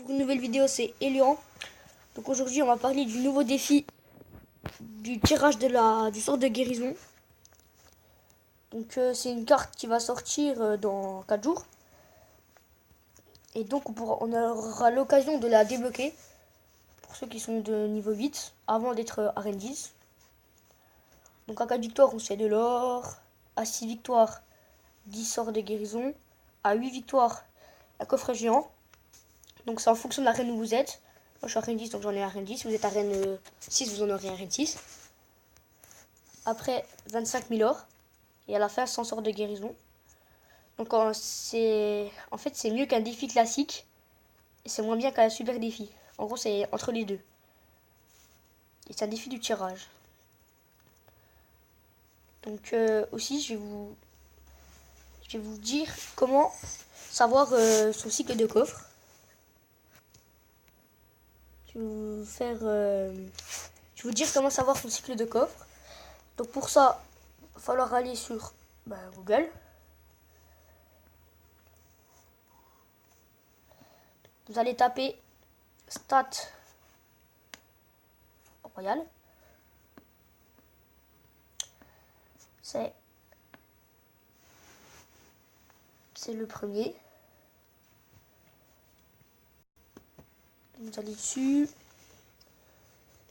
pour une nouvelle vidéo, c'est Elian. Donc aujourd'hui on va parler du nouveau défi du tirage du sort de guérison. Donc c'est une carte qui va sortir dans 4 jours. Et donc on aura l'occasion de la débloquer pour ceux qui sont de niveau 8 avant d'être arène 10. Donc à 4 victoires on se fait de l'or, à 6 victoires 10 sorts de guérison, à 8 victoires un coffret géant. Donc c'est en fonction de l'arène où vous êtes. Moi je suis arène 10 donc j'en ai arène 10. Si vous êtes arène 6 vous en aurez arène 6. Après 25 000 or. Et à la fin 100 sorts de guérison. Donc en fait c'est mieux qu'un défi classique. Et c'est moins bien qu'un super défi. En gros c'est entre les deux. Et c'est un défi du tirage. Donc aussi je vais vous dire comment savoir son cycle de coffre. Je vais vous dire comment savoir son cycle de coffre. Donc pour ça, il va falloir aller sur Google. Vous allez taper Stat Royal. C'est le premier. Vous allez dessus.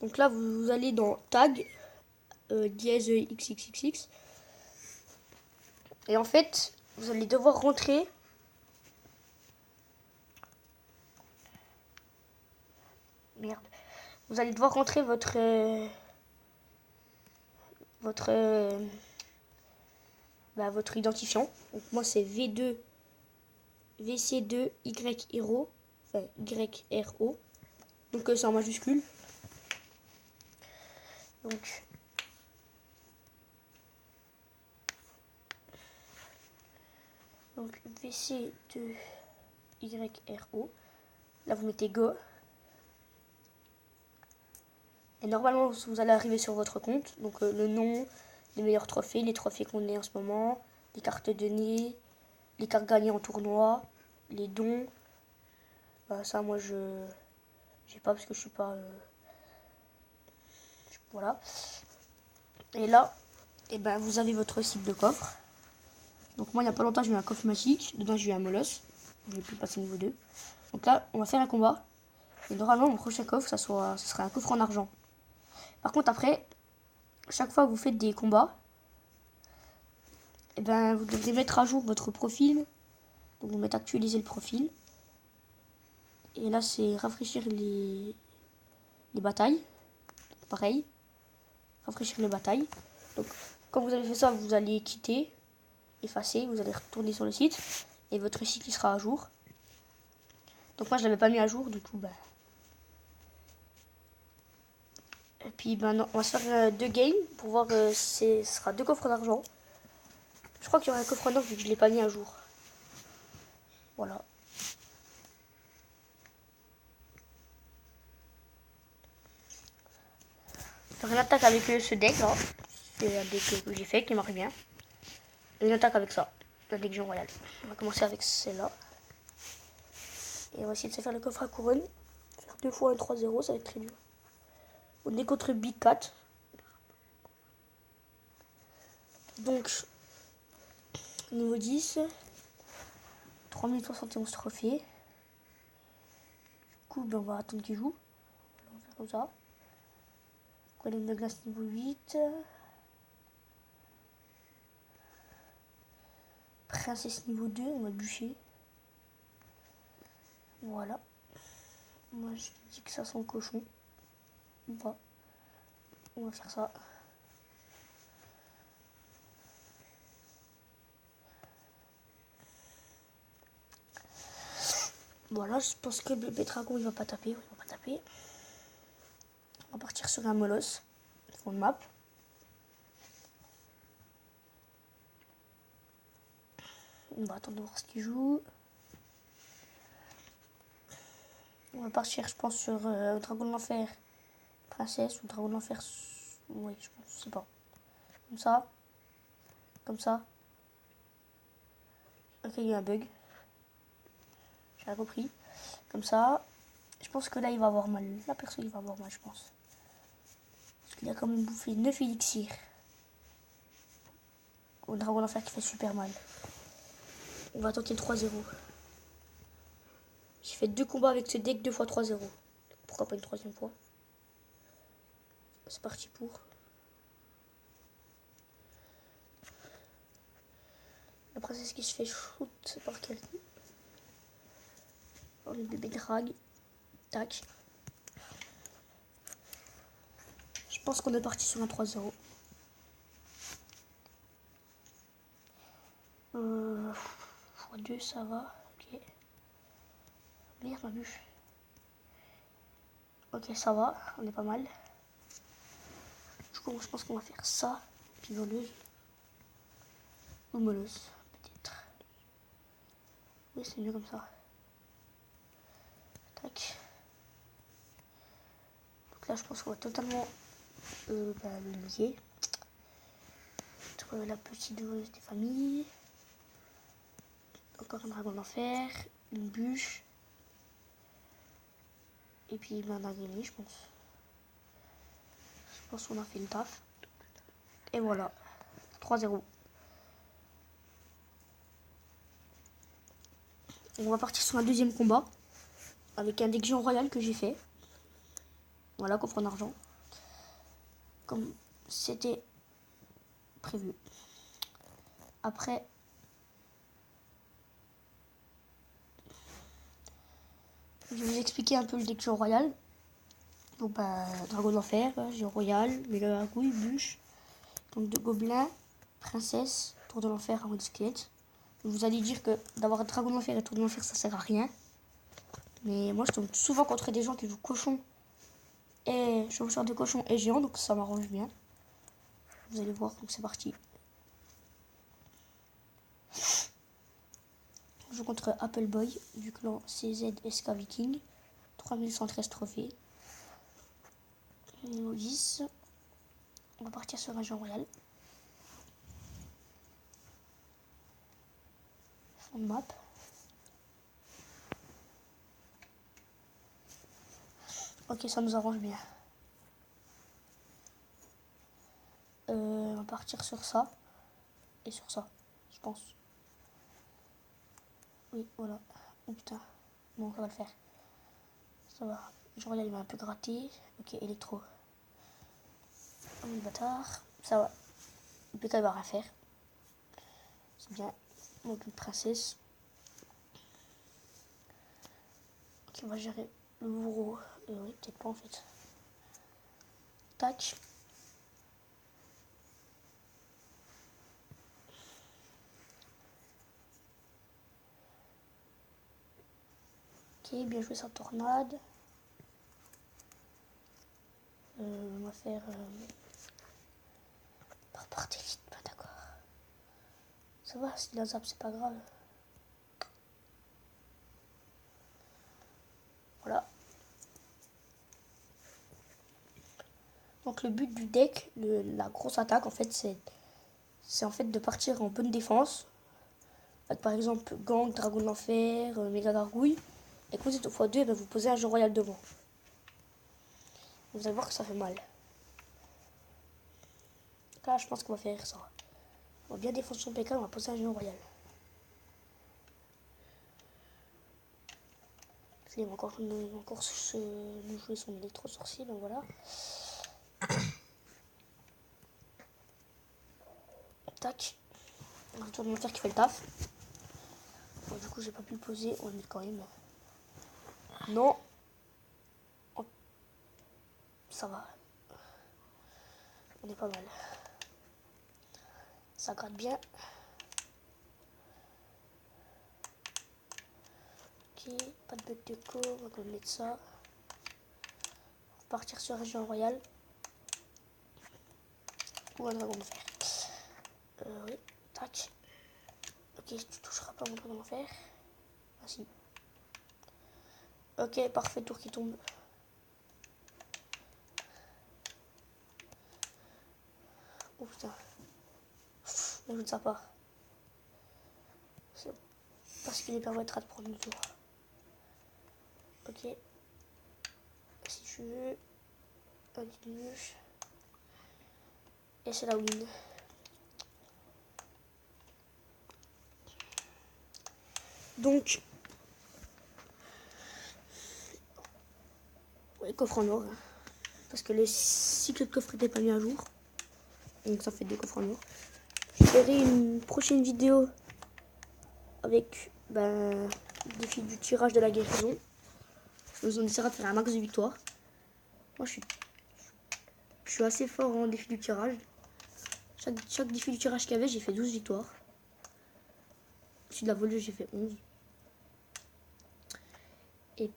Donc là, vous allez dans Tag, dièse XXXX. Et en fait, vous allez devoir rentrer Vous allez devoir rentrer votre identifiant. Donc moi c'est VC2 YRO, enfin YRO. Donc c'est en majuscule. Donc VC2 YRO. Là vous mettez Go. Et normalement vous allez arriver sur votre compte. Donc le nom, les meilleurs trophées, les trophées qu'on a en ce moment, les cartes données, les cartes gagnées en tournoi, les dons. Ça moi j'ai pas parce que je suis pas voilà. Et là vous avez votre cycle de coffre. Donc moi il n'y a pas longtemps j'ai eu un coffre magique. Dedans j'ai eu un molosse. Je vais plus passer niveau 2. Donc là on va faire un combat. Et normalement mon prochain coffre ce sera un coffre en argent. Par contre après, chaque fois que vous faites des combats, vous devez mettre à jour votre profil. Donc vous mettez actualiser le profil. Et là c'est rafraîchir les batailles. Pareil. Rafraîchir les batailles. Donc quand vous avez fait ça, vous allez quitter, effacer, vous allez retourner sur le site. Et votre cycle sera à jour. Donc moi je l'avais pas mis à jour, du coup Et puis non, on va se faire 2 games pour voir ce sera 2 coffres d'argent. Je crois qu'il y aura un coffre en or vu que je l'ai pas mis à jour. Voilà. Faire une attaque avec ce deck là. C'est un deck que j'ai fait qui marche bien. Et une attaque avec ça. La Légion Royale. On va commencer avec celle-là. Et on va essayer de se faire le coffre à couronne. Faire 2 fois un 3-0, ça va être très dur. On est contre Big 4. Donc, niveau 10. 3071 trophées. Du coup, on va attendre qu'il joue. On va faire comme ça. Golem de glace niveau 8. Princesse niveau 2, on va bûcher. Voilà. Moi je dis que ça sent le cochon. On va faire ça. Voilà, je pense que le bébé dragon il va pas taper. Il va pas taper. On va partir sur un molosse. Fond de map. On va attendre de voir ce qu'il joue. On va partir, je pense, sur dragon de l'enfer. Princesse ou dragon de l'enfer. Oui, je pense, je sais pas. Comme ça. Comme ça. Ok, il y a un bug. J'ai compris. Comme ça. Je pense que là, il va avoir mal. Là, perso, il va avoir mal, je pense. Parce qu'il a quand même bouffé 9 élixirs. Au dragon d'enfer qui fait super mal. On va tenter le 3-0. J'ai fait 2 combats avec ce deck 2 fois 3-0. Pourquoi pas une troisième fois? C'est parti pour. La princesse qui se fait shoot par quelqu'un. Oh, le bébé drag. Tac. Je pense qu'on est parti sur un 3-0. x2, ça va. Ok. Merde, ma bûche. Ok, ça va. On est pas mal. Du coup, je pense qu'on va faire ça. Puis voleuse. Ou molleuse, peut-être. Oui, c'est mieux comme ça. Tac. Donc là, je pense qu'on va totalement le lier. La petite voleuse des familles. Encore un dragon d'enfer. Une bûche. Et puis un agréné, je pense. Je pense qu'on a fait le taf. Et voilà. 3-0. On va partir sur un deuxième combat. Avec un deck géant royal que j'ai fait. Voilà, coffre en argent. Comme c'était prévu. Après, je vais vous expliquer un peu le deck géant royal. Donc, dragon d'enfer, géant royal, mêlée à gargouille, bûche. Donc, de gobelins, princesse, tour de l'enfer, armure de squelette. Vous allez dire que d'avoir un dragon d'enfer et tour de l'enfer, ça sert à rien. Mais moi, je tombe souvent contre des gens qui jouent cochon et chevaucheur de cochon et géant, donc ça m'arrange bien. Vous allez voir, donc c'est parti. Je joue contre Appleboy du clan CZSK Viking. 3113 trophées. Niveau 10. On va partir sur un géant royal. Fond de map. Ok, ça nous arrange bien. On va partir sur ça. Et sur ça, je pense. Oui, voilà. Oh putain. Bon, ça va le faire. Ça va. Genre là, il m'a un peu gratté. Ok, électro. Oh, le bâtard. Ça va. Le PK va rien faire. C'est bien. Donc, une princesse. Ok, on va gérer le bourreau. Oui, peut-être pas en fait. Tac. Ok, bien joué sa tornade. On va faire par portée vite, pas d'accord. Ça va, si la zap c'est pas grave. Voilà. Donc le but du deck, la grosse attaque en fait, c'est en fait de partir en bonne défense. Avec par exemple gang, dragon d'enfer, méga gargouille. Et quand vous êtes au x2, vous posez un jeu royal devant. Vous allez voir que ça fait mal. Là, je pense qu'on va faire ça. On va bien défendre son PK, on va poser un jeu royal. Il va encore nous jouer son électro-sorcier, donc voilà. Tac. On va tourner faire qui fait le taf. Bon, du coup, j'ai pas pu le poser, on le met quand même. Non. Oh. Ça va. On est pas mal. Ça gratte bien. Ok, pas de bug de co, on va quand même mettre ça. On va partir sur région royale. Ou un dragon de fer. Oui, tac. Ok, tu toucheras pas mon dragon de fer. Ah si. Ok, parfait, tour qui tombe. Oh putain. Je ne sais pas. Parce qu'il lui permettra de prendre le tour. Ok. jeu. Et c'est la win. Donc, ouais, coffre en or. Parce que le cycle de coffre n'était pas mis à jour. Donc ça fait 2 coffres en or. Je ferai une prochaine vidéo avec le défi du tirage de la guérison. On essaiera de faire un max de victoires. Moi je suis assez fort en défi du tirage. Chaque défi du tirage qu'il y avait, j'ai fait 12 victoires. Celui de la volée, j'ai fait 11. Et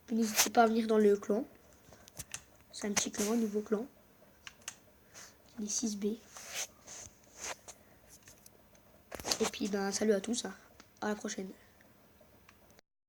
puis n'hésitez pas à venir dans le clan. C'est un petit clan, un nouveau clan. Les 6B. Et puis salut à tous, à la prochaine.